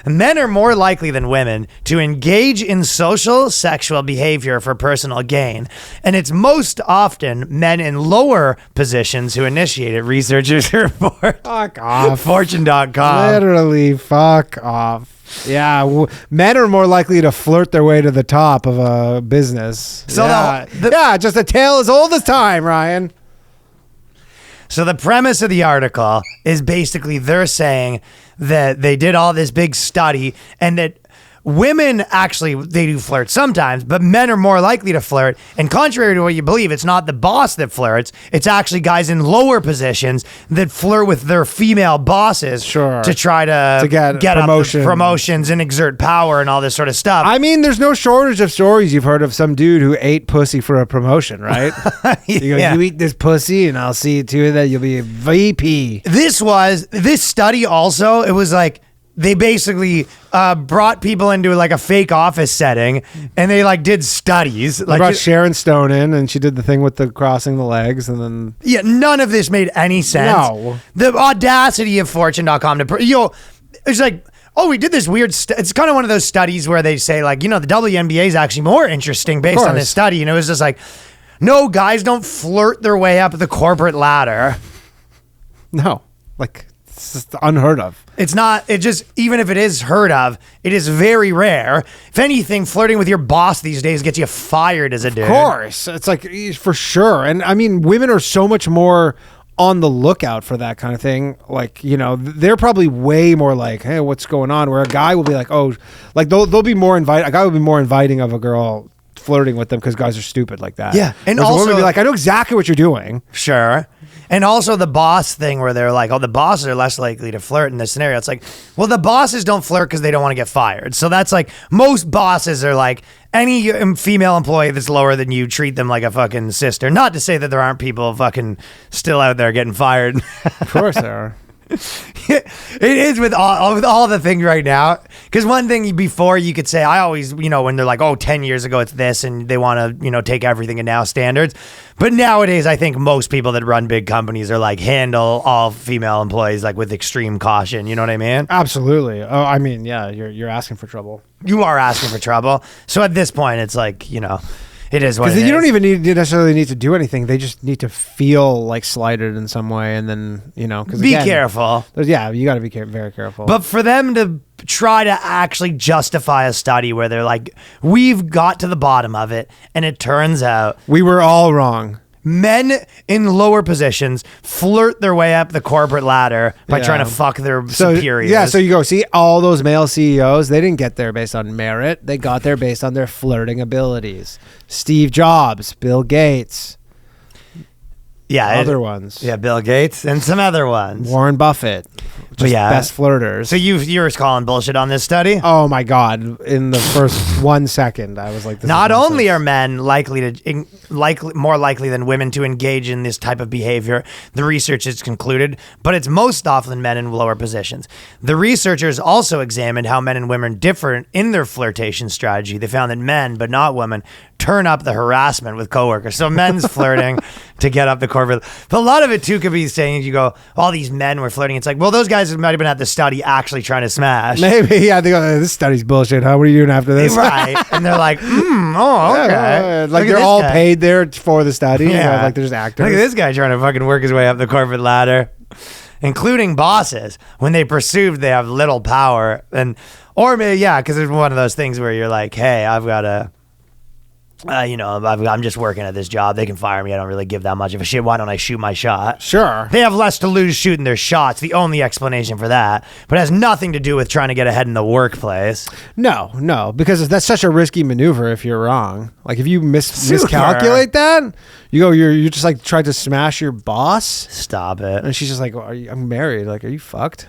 Men are more likely than women to engage in social sexual behavior for personal gain, and it's most often men in lower positions who initiate it, researchers report. Fuck off. Fortune.com. Literally, fuck off. Yeah, men are more likely to flirt their way to the top of a business. So yeah, just a tale as old as time, Ryan. So the premise of the article is basically they're saying that they did all this big study and that women actually, they do flirt sometimes, but men are more likely to flirt. And contrary to what you believe, it's not the boss that flirts. It's actually guys in lower positions that flirt with their female bosses to try to get promotion. up the promotions and exert power and all this sort of stuff. I mean, there's no shortage of stories you've heard of some dude who ate pussy for a promotion, right? You go, you eat this pussy and I'll see to it that you'll be a VP. This study also, it was like, they basically brought people into like a fake office setting and they like did studies. They like brought Sharon Stone in and she did the thing with the crossing the legs and then... Yeah, none of this made any sense. No. The audacity of Fortune.com to... it's like... Oh, we did this weird... it's kind of one of those studies where they say like, the WNBA is actually more interesting based on this study. And it was just like, no, guys don't flirt their way up the corporate ladder. No. Like... It's just unheard of. It's not, it just, even if it is heard of, it is very rare. If anything, flirting with your boss these days gets you fired as a dude. Of course. It's like, for sure. And I mean, women are so much more on the lookout for that kind of thing. Like, they're probably way more like, hey, what's going on? Where a guy will be like, oh, like they'll be more a guy will be more inviting of a girl flirting with them because guys are stupid like that. Yeah. And whereas also, a woman will be like, I know exactly what you're doing. Sure. And also the boss thing where they're like, oh, the bosses are less likely to flirt in this scenario. It's like, well, the bosses don't flirt because they don't want to get fired. So that's like, most bosses are like, any female employee that's lower than you, treat them like a fucking sister. Not to say that there aren't people fucking still out there getting fired. Of course there are. It is with all the things right now, because one thing before you could say, I always, when they're like, oh, 10 years ago it's this, and they want to take everything in now standards, but nowadays I think most people that run big companies are like, handle all female employees like with extreme caution. You know what I mean? Absolutely. Oh, I mean, yeah, you're asking for trouble. You are asking for trouble. So at this point it's like, it is what it is. Because you don't even necessarily need to do anything. They just need to feel like slighted in some way, and then because be careful. Yeah, you got to be very careful. But for them to try to actually justify a study where they're like, we've got to the bottom of it, and it turns out we were all wrong. Men in lower positions flirt their way up the corporate ladder by trying to fuck their superiors. Yeah, so you go see all those male CEOs, they didn't get there based on merit. They got there based on their flirting abilities. Steve Jobs, Bill Gates. Yeah. Other ones. Yeah, Bill Gates and some other ones. Warren Buffett. Just best flirters. So you're calling bullshit on this study? Oh my God. In the first 1 second, I was like, this not only are men more likely than women to engage in this type of behavior, the research has concluded, but it's most often men in lower positions. The researchers also examined how men and women differ in their flirtation strategy. They found that men, but not women, turn up the harassment with coworkers. So men's flirting to get up the corporate. But a lot of it too could be saying, you go, all these men were flirting. It's like, well, those guys might have been at the study actually trying to smash. Maybe, yeah. They go, this study's bullshit, huh? What are you doing after this? Right. And they're like, oh, okay. Like they're all paid there for the study. Yeah. Like they're just actors. Look at this guy trying to fucking work his way up the corporate ladder. Including bosses. When they perceive they have little power. Or maybe, because it's one of those things where you're like, hey, I've got to... I'm just working at this job. They can fire me. I don't really give that much of a shit. Why don't I shoot my shot? Sure. They have less to lose shooting their shots. The only explanation for that. But it has nothing to do with trying to get ahead in the workplace. No, because that's such a risky maneuver if you're wrong. Like if you miscalculate that, you just like tried to smash your boss. Stop it. And she's just like, I'm married. Like, are you fucked?